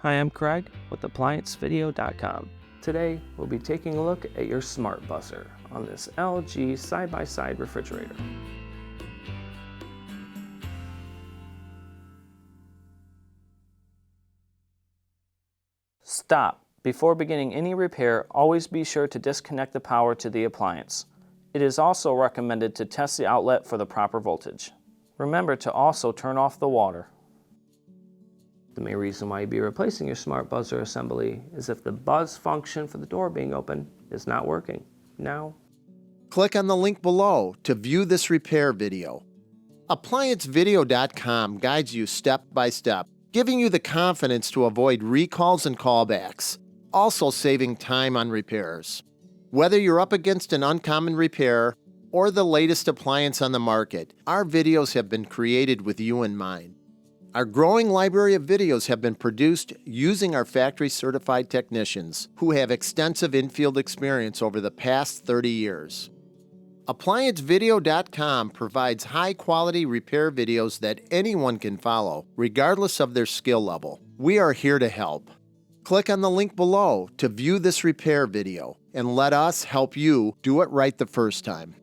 Hi, I'm Craig with ApplianceVideo.com. Today, we'll be taking a look at your smart buzzer on this LG side-by-side refrigerator. Stop. Before beginning any repair, always be sure to disconnect the power to the appliance. It is also recommended to test the outlet for the proper voltage. Remember to also turn off the water. The main reason why you'd be replacing your smart buzzer assembly is if the buzz function for the door being open is not working. Now, click on the link below to view this repair video. ApplianceVideo.com guides you step by step, giving you the confidence to avoid recalls and callbacks, also saving time on repairs. Whether you're up against an uncommon repair or the latest appliance on the market, our videos have been created with you in mind. Our growing library of videos have been produced using our factory-certified technicians who have extensive infield experience over the past 30 years. ApplianceVideo.com provides high-quality repair videos that anyone can follow, regardless of their skill level. We are here to help. Click on the link below to view this repair video and let us help you do it right the first time.